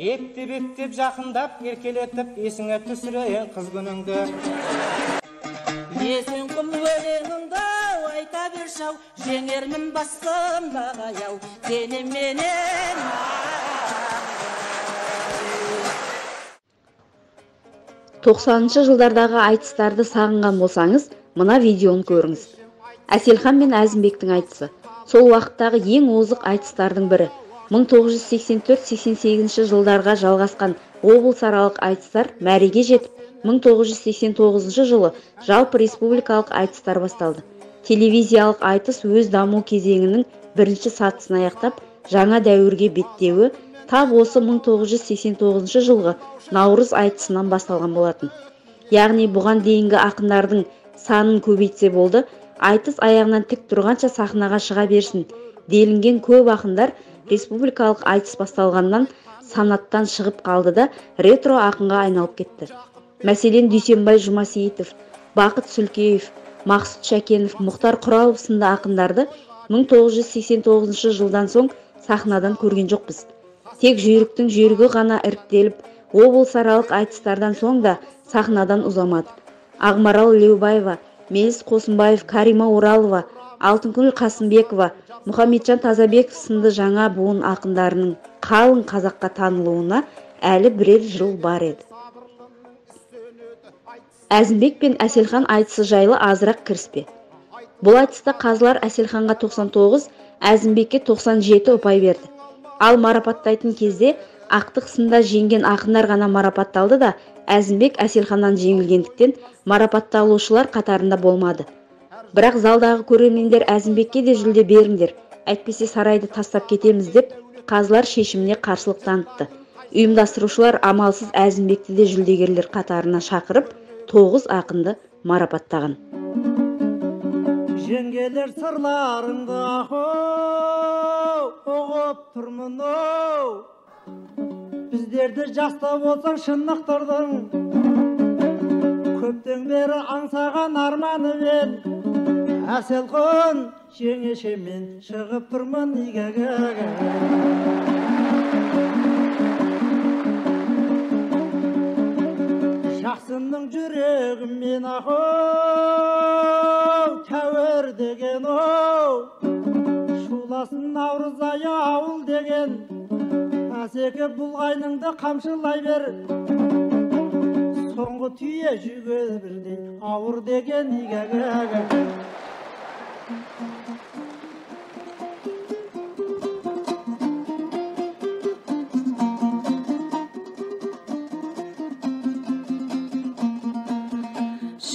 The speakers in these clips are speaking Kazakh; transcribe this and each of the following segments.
Ептеп жақындап еркелетіп есіңе түсірейін қыз күніңді. Есің құл өлеңіңді айта берші-ау, жеңермін басымдағы аяу, сені менен. 90-шы жылдардағы айтыстарды сағынған болсаңыз, мына видеоны көріңіз. Әселхан мен Әзімбектің айтысы. Сол уақыттағы ең озық айтыстардың бірі. 1984-88 жылдарға жалғасқан облысаралық айтыстар мәреге жетіп, 1989 жылы жалпы республикалық айтыстар басталды. Телевизиялық айтыс өз даму кезеңінің бірінші сатысын аяқтап, жаңа дәуірге беттеуі тап осы 1989 жылғы Наурыз айтысынан басталған болатын. Яғни бұған дейінгі ақындардың санын көбейтсе болды, айтыс аяғынан тік тұрғанша сахнаға шыға берсін делінген көп ақындар республикалық айтыс басталғаннан санаттан шығып қалды да ретро ақынға айналып кетті. Мәселен Дүйсенбай Жұмасейітов, Бақыт Сүлкеев, Мақсұт Шәкенов, Мұхтар Құралов сынды ақындарды 1989 жылдан соң сахнадан көрген жоқпыз. Тек жүйріктің жүйрігі ғана іріктеліп, облысаралық айтыстардан соң да сахнадан ұзамады. Ағмарал Леубаева, Меліс Қосынбаев, Карима Оралова, Алтынкүл Қасымбекова, Мұхамеджан Тазабеков сынды жаңа буын ақындарының қалың қазаққа танылуына әлі бірер жыл бар еді. Әзімбек пен Әселхан айтысы жайлы азырақ кіріспе. Бұл айтыста қазылар Әселханға 99, Әзімбекке 97 ұпай берді. Ал марапаттайтын кезде ақтық сында жеңген ақындар ғана марапатталды да, Әзімбек Әселханнан жеңілгендіктен марапатталушылар қатарында болмады. Бірақ залдағы көрермендер Әзімбекке де жүлде беріңдер, әйтпесе сарайды тастап кетеміз деп, қазылар шешіміне қарсылық танытты. Ұйымдастырушылар амалсыз Әзімбекті де жүлдегерлер қатарына шақырып, 9 ақынды марапаттаған. Жеңгелер сырларыңды оғып тұрмын оу, біздерді жастап болсаң шынықтырдың, көптен бері аңсаған арманы бен, Әселхан жеңешемен шығып тұрмын игәгәгә. Жақсының жүрегіммен тәуір деген шуласын наурыз айы ауыл деген, Әсеке бұлғайныңды қамшылай бер, соңғы түйе жүге бірдей ауыр деген игәгәгә.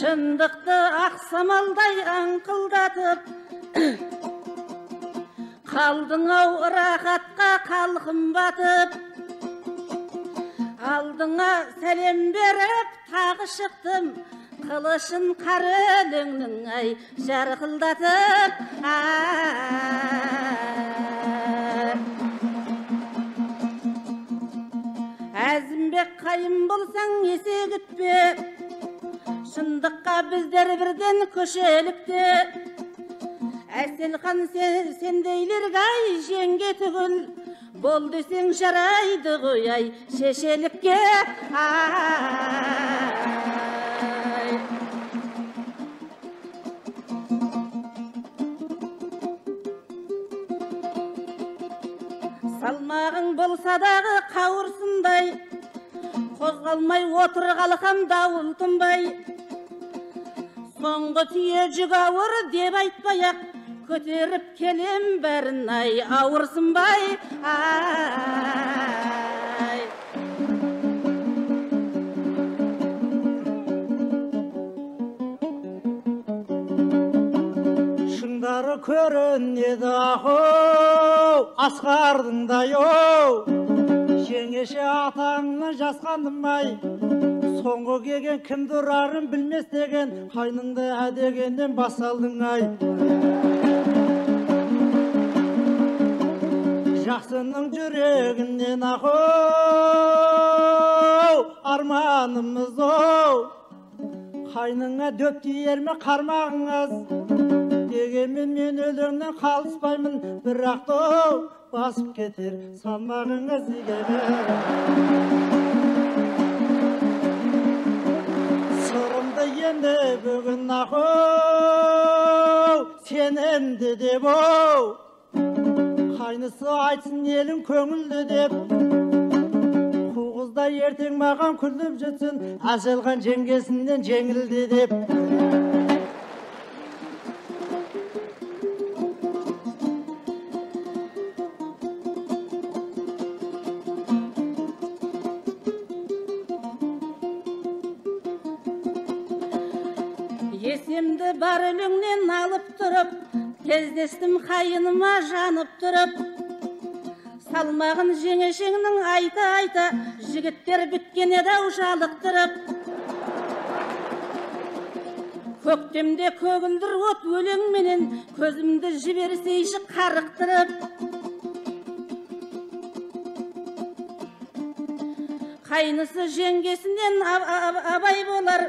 Шындықты ақсамалдай аңқылдатып, қалдың-ау рахатқа қалқым батып, алдыңа сәлем беріп тағы шықтым, қылышын қары өлеңнің ай жарқылдатып. Әзімбек қайым болсаң есе күтпе, шындыққа біздер бірден көшелікте. Әселхан сендейлерге жеңге түгіл, бол десең жарайды ғой шешелікке. Салмағың болса дағы қауырсындай, қозғалмай отырғалқам дауыл тынбай. Соңғы түйе жүк ауыр деп айтпай-ақ, көтеріп келем бәрін ауырсынбай. Шыңдары көрінеді асқардың-дай жеңеше атаңны жасқандым-ай, соңғы келген кімді ұрарын білмес деген, қайныңды әдегеннен басалдың-ай. Жақсының жүрегінен арманымыз қайныңа дөп тиер ме қармағыңыз, дегенмен мен өлеңнен қалыспаймын, бірақ басып кетер салмағыңыз игеге. Сырымды енді бүгін ақыл сенімді деп оу, қайнысы айтсын елің көңілді деп. Қуғызда ертең маған күліп жетсін, ажалған жеңгесінен жеңілді деп. Есемді бар өлеңнен алып тұрып, кездестім қайыныма жанып тұрып. Салмағын жеңешеңнің айта-айта, жігіттер біткен еді-ау жалықтырып. Көктемде көгілдір от өлеңменен, көзімді жіберсейші қарықтырып. Қайнысы жеңгесінен абай болар,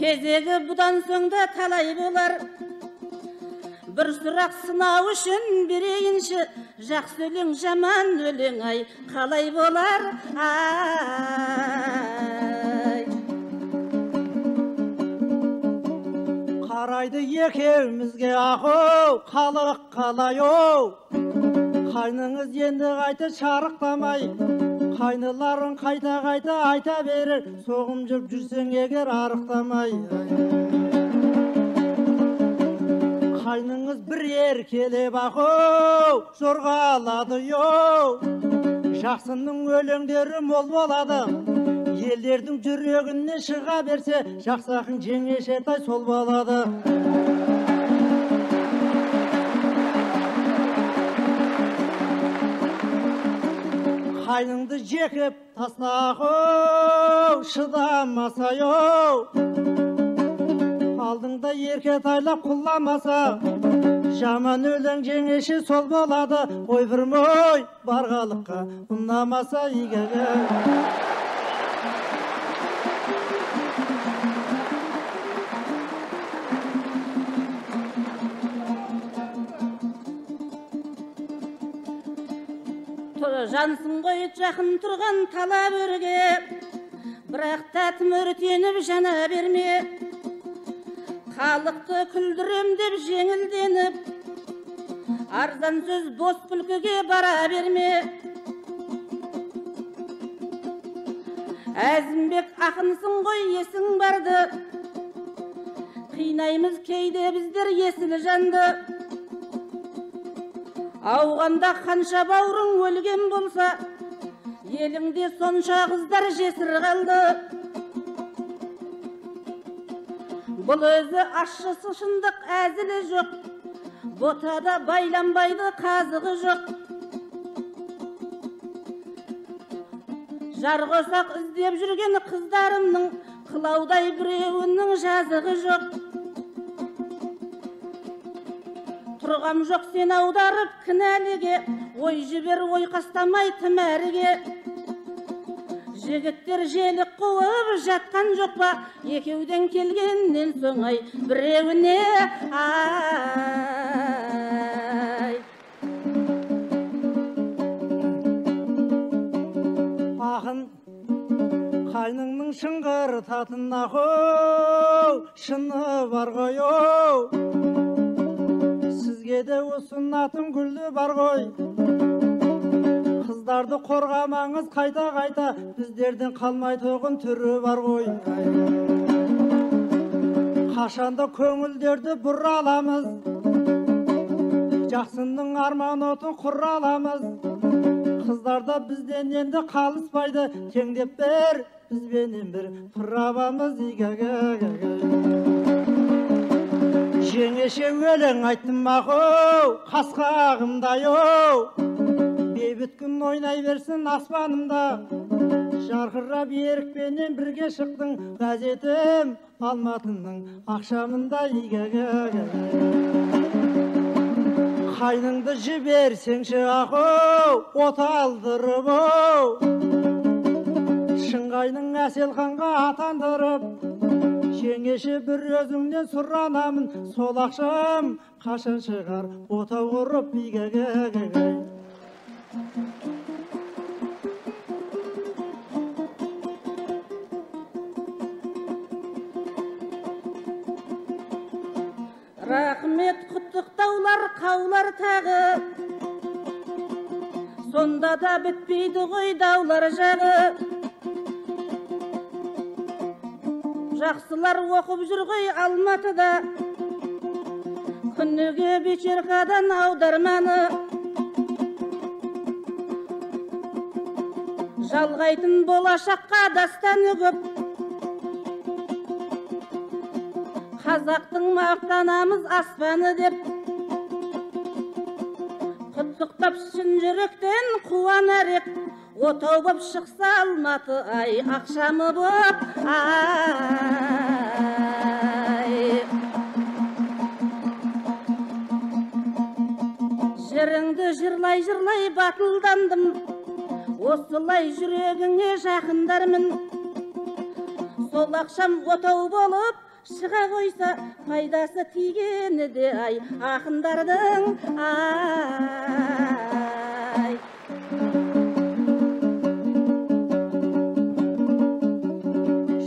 кезегі бұдан соңда талай болар. Бір сұрақ сынау үшін берейінші, жақсы өлең жаман өлең ай қалай болар ай. Қарайды екеумізге ақыл, халық қалай оу. Қайныңыз енді қайта шарықтамай, қайныларын қайта-қайта айта берер, соғым жүріп жүрсең егер арықтамай. Қайныңыз бір еркелеп ақыл жорғалады йоу, жақсының өлеңдері мол болады, елдердің жүрегінен шыға берсе, жақсы ақын жеңеше тай сол болады. Қайныңды жекіп тастақыл шыдамаса йоу, алдыңда ерке тайлап құлламаса, жаман өлең жеңеше сол болады. Ой бірмой барғалыққа ұнамаса игеге. Жансың ғой жақын тұрған талап өрге, бірақ тәтім өртеніп жана берме. Халықты күлдірем деп жеңілденіп, арзан сөз бос күлкіге бара берме. Әзімбек ақынсың ғой есің барды, қинаймыз кейде біздер есіл жанды. Ауғанда қанша бауырың өлген болса, еліңде сонша қыздар жесір қалды. Бұл өзі ашшысы шындық әзілі жоқ, ботада байланбайды қазығы жоқ. Жарғосақ іздеп жүрген қыздарымның, қылаудай біреуінің жазығы жоқ. Тұрғам жоқ сен аударып кінәліге, ой жібер ой қастамай тімәріге. Жігіттер желік қуып жатқан жоқ па, екеуден келгеннен соңай біреуіне ай. Ақын қайныңның шыңғыр татын ақыл шыны бар ғой оу, сізге де ұсынатын гүлі бар ғой. Қыздарды қорғамаңыз қайта-қайта, біздерден қалмай тоғын түрі бар ғой. Қашанда көңілдерді бұраламыз, жақсының арман отын құраламыз. Қыздарда бізден енді қалыспайды, теңдеп бір бізбенен бір пырабамыз игеге. Жеңеше өлең айттым мақыл қасқағымдай оу, бейбіт күн ойнай берсін аспанымда. Жарқырап ерікпенен бірге шықтың, газетім Алматының ақшамында игеге. Қайныңды жіберсеңші ақыл от алдырып оу, шыңғайның әсел ханға атандырып, жеңеше бір өзіңнен сұранамын, сол ақшам қашан шығар отау құрып бигеге. Рахмет, құттықтаулар, қаулар тағы, сонда да бітпейді ғой даулар жағы. Жақсылар оқып жүр ғой Алматыда, күніге Бечерқадан аударманы. Жалғайтын болашаққа дастаны көп, қазақтың мақтанамыз аспаны деп. Құттықтап шын жүректен қуанарек, отау боп шықса Алматы ай, ақшамы боп ай. Жырыңды жырлай батылдандым, осылай жүрегіңе жақындармын. Сол ақшам отау болып шыға қойса, пайдасы тигені де ай, ақындардың ай.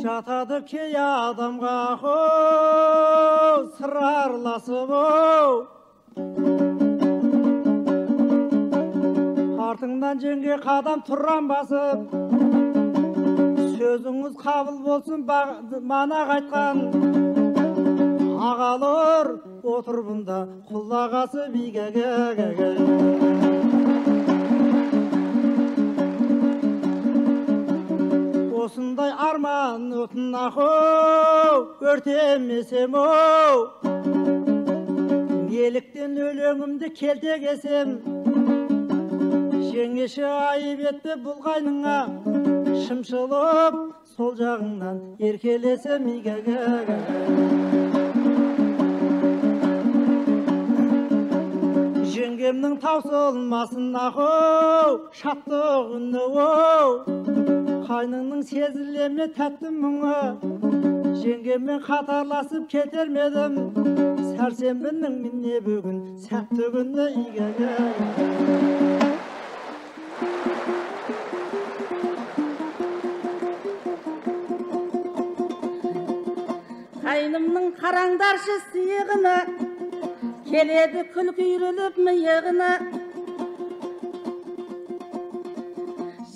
Жатады кей адамға қол, сыр араласып оу, артыңнан жеңге қадам тұран басып. Сөзіңіз қабыл болсын манақ айтқан, ағалар отыр бұнда құлақ асып игеге. Осындай арман отын ақау, өртемесем оу, неліктен өлеңімді келтегесем. Жеңеше айып етпе бұл қайныңа, шымшылып сол жағыңнан еркелесем игеге. Жеңгемнің таусылмасын ақау, шаттық үні оу, қайныңның сезілеме тәтті мұңы. Жеңгеммен қатарласып кетер медім, сәрсенбінің мінне бүгін сәтті күні игеге. Қайнымның қараңдаршы сиығына, келеді күлкі үйреліп миығына.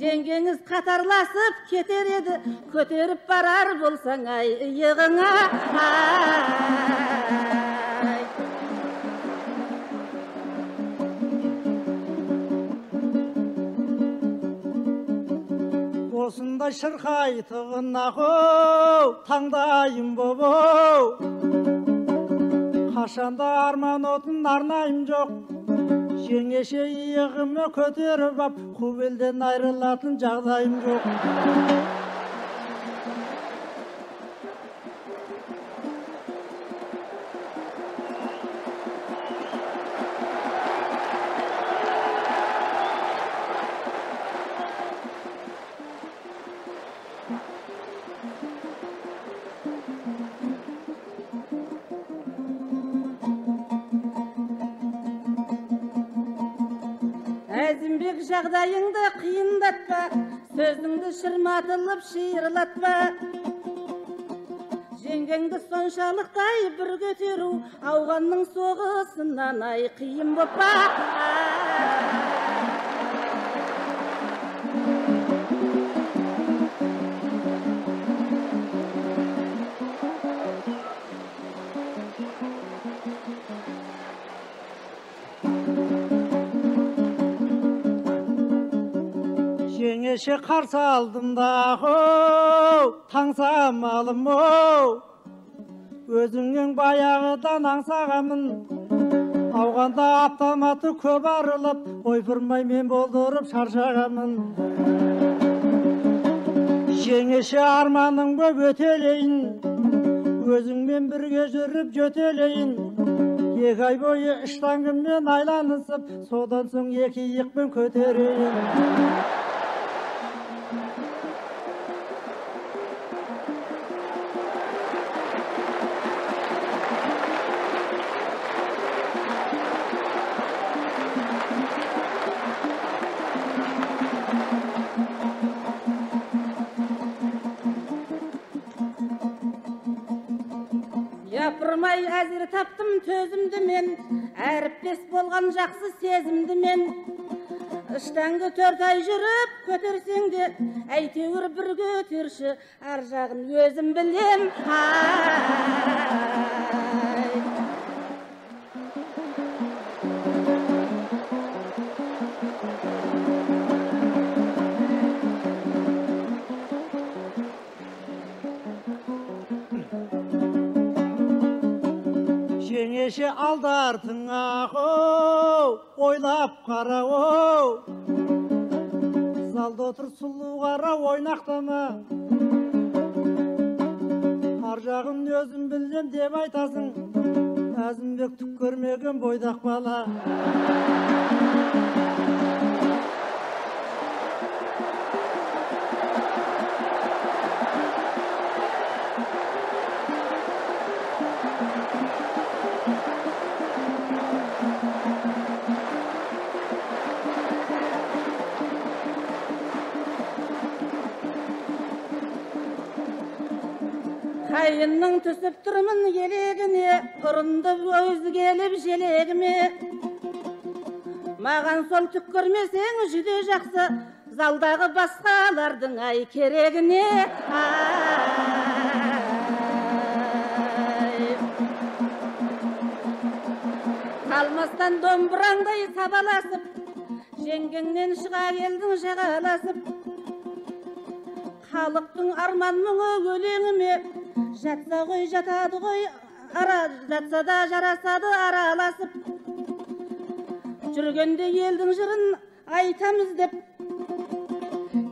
Жеңгеңіз қатарласып кетер еді, көтеріп барар болсаң ай, иығыңа ай. Осындай шырқайтығын ақау, таңдайым боп-оу, қашанда арман отын арнайым жоқ. Жеңеше иығымы көтеріп ап, қу елден айрылатын жағдайым жоқ. Әзімбек, жағдайыңды қиындатпа, сөзіңді шырматылып шиырлатпа. Жеңгеңді соншалықтай бір көтеру, ауғанның соғысынан ай, қиын боп па. Жеңеше қарсы алдым да ау, таңсамалым оу, өзіңнен баяғыдан аңсағамын. Ауғанда автоматы көп арылып, ойпырмай мен болдырып шаршағамын. Жеңеше арманың көп өтелейін, өзіңмен бірге жүріп жөтелейін. 2 ай бойы іштаңыммен айланысып, содан соң 2 иықпен көтерейін. Ойпырмай әзір таптым төзімді мен, әріптес болған жақсы сезімді мен. Іштаңғы 4 ай жүріп көтерсең де, әйтеуір бір көтерші, ар жағын өзім білем. Жеңеше алдартың ақ-оу, ойлап қара-оу. Залда отыр сұлу қара ойнақтама. Ар жағын өзім білем деп айтасың, Әзімбек түк көрмеген бойдақ бала. Қайынның түсіп тұрмын елегіне, ұрынды өзі келіп желегіме. Маған сол түк көрмесең жүде жақсы, залдағы басқалардың ай керегіне. Қалмастан домбыраңдай сабаласып, жеңгеңнен шыға келдің жағаласып. Халықтың арман мұңы өлеңіме, жатса ғой жатады ғой, жатса да жарасады араласып. Жүргенде елдің жырын айтамыз деп,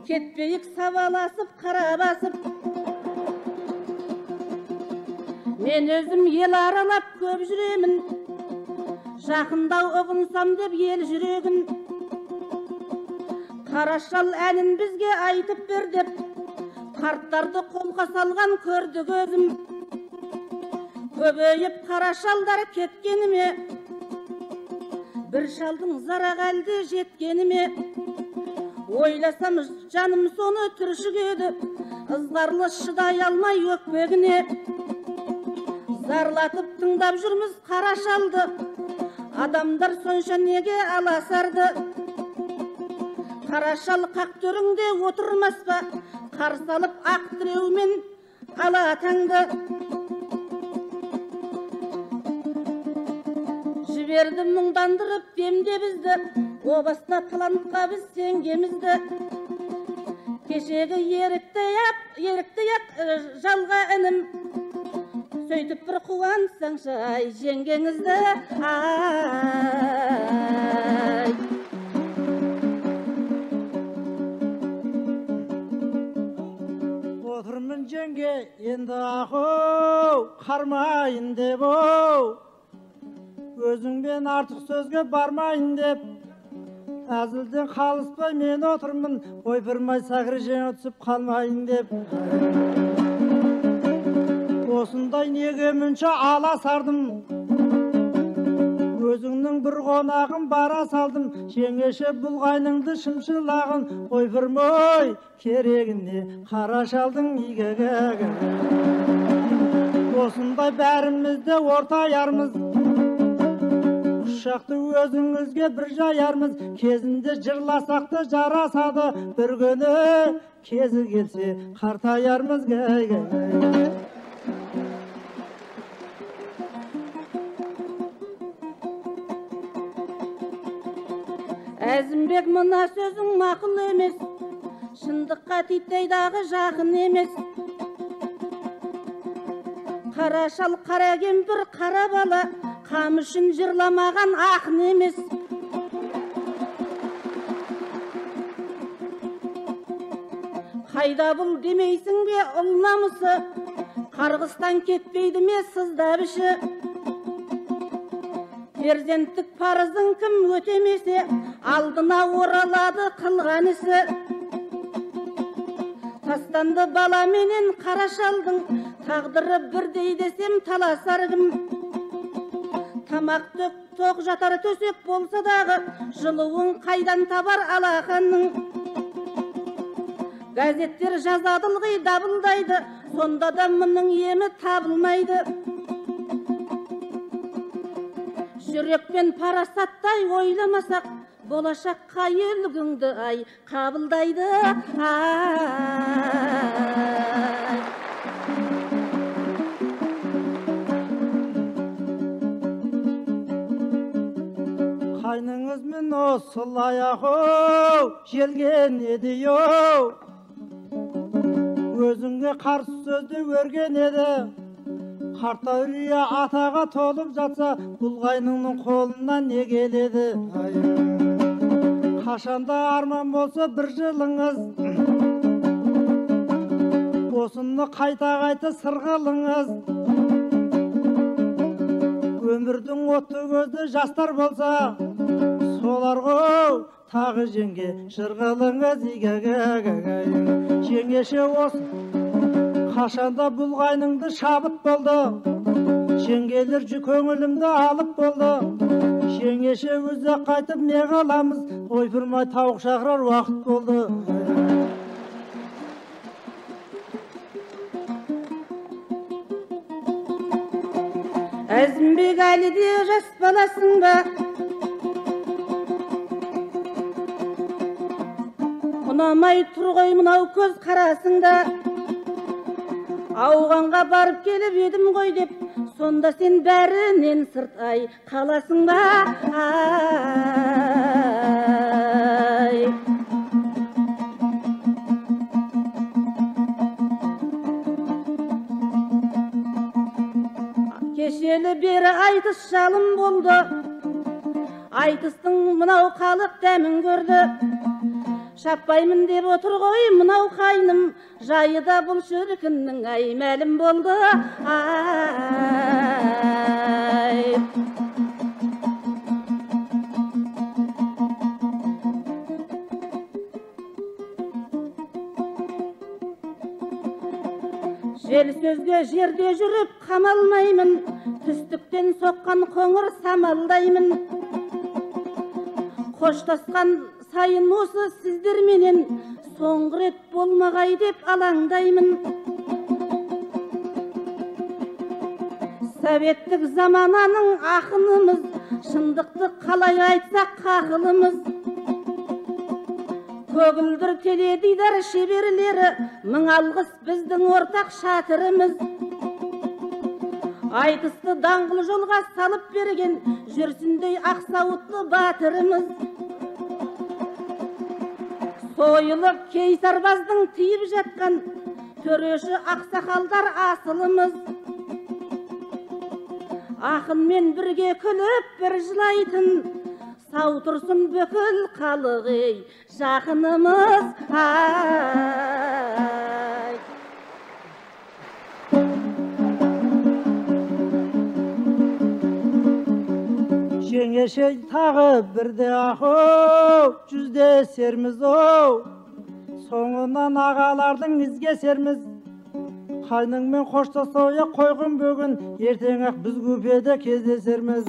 кетпейік сабаласып, қара басып. Мен өзім ел аралап көп жүремін, жақындау ұғынсам деп ел жүрегін. Қарашал әнін бізге айтып бер деп, қарттарды қолға салған көрді көзім. Көбейіп қарашалдар кеткеніме, бір шалдың зарақ әлде жеткеніме. Ойласам жаным соны түршігеді, ызғарлы шыдай алмай өкпегіне. Зарлатып тыңдап жүрміз қарашалды, адамдар сонша неге аласарды. Қарашал қақ төріңде отырмас па, қарсы алып ақ тіреумен ала таңды. Жіберді мұңдандырып демде бізді, о баста талантқа біз сенгемізді. Кешегі ерікті жалға інім, сөйтіп бір қуансаңшы ай жеңгеңізді. Отырмын жеңге енді ақ-оу, қармайын деп оу. Өзіңмен артық сөзге бармайын деп, әзілден қалыспай мен отырмын, ойпырмай сағыр жеңе түсіп қалмайын деп. Осындай неге мүнше ала сардым, өзіңнің бір қонағын бара салдым. Жеңеше бұлғайныңды шымшылағын, ойпырмай керегіне қарашалдың игеге. Осындай бәрімізде ортаярмыз, ұшақты өзіңізге бір жаярмыз. Кезінде жырласақты жарасады, бір күні кезі келсе қартаярмыз. Әзімбек, мына сөзің мақұл емес, шындыққа титтейдағы жақын емес. Қарашал қара кемпір қара бала, қам үшін жырламаған ақын емес. Қайда бұл демейсің бе ұл намысы, қарғыстан кетпейді ме сыздап іші. Перзенттік парызың кім өтемесе, алдына оралады қылған ісі. Тастанды бала менен қарашалдың, тағдыры бірдей десем таласар кім. Тамақ тоқ жатар төсек болса дағы, жылуын қайдан табар алақанның. Газеттер жазады ылғи дабылдайды, сонда да мұның емі табылмайды. жүрекпен парасаттай ойламасақ, болашаққа елігіңді ай қабылдайды. Қайныңыз мен осылай ақ желген еді оу, өзіңе қарсы сөзді өрген еді. Қарта үрия атаға толып жатса, бұл қайныңның қолынан не келеді? Қашанда арман болса бір жылыңыз, осыны қайта сырғылыңыз. Өмірдің отты көзді жастар болса, солар ғой тағы жеңге жырғылыңыз. Жеңеше осы қашанда бұл қайныңды шабыт болды, жеңгелер көңілімді алып болды. Жеңеше өзі қайтып не қаламыз, ойпырмай тауық шақырар уақыт болды. Әзімбек әлі де жас баласың ба, ұнамай тұр ғой мынау көз қарасыңда. Ауғанға барып келіп едім ғой деп, сонда сен бәрінен сырт ай қаласың ба? Кешелі бері айтыс жалым болды, айтыстың мынау халық дәмін көрді. Шаппаймын деп отыр ғой мынау қайным, жайы да бұл шіркіннің ай мәлім болды. Жел сөзге жерде жүріп қамалмаймын, түстіктен соққан қоңыр самалдаймын. Қоштасқан сайын осы сіздерменен, соңғы рет болмағай деп алаңдаймын. Советтік замананың ақынымыз, шындықты қалай айтсақ қақылымыз. Көгілдір теледидар шеберлері, мың алғыс біздің ортақ шатырымыз. Айтысты даңғыл жолға салып берген, жүрсіндей ақсауытты батырымыз. Сойылып кейсарбаздың тиіп жатқан, төреші ақсақалдар асылымыз. Ақынмен бірге күліп бір жылайтын, сау тұрсын бүкіл халық ей жақынымыз. Жеңеше тағы бірде ақ жүздесерміз оу, соңынан ағалардың ізгесерміз. Қайныңмен қоштасуя қойғын бөгін, ертең ақ біз көпеде кездесерміз.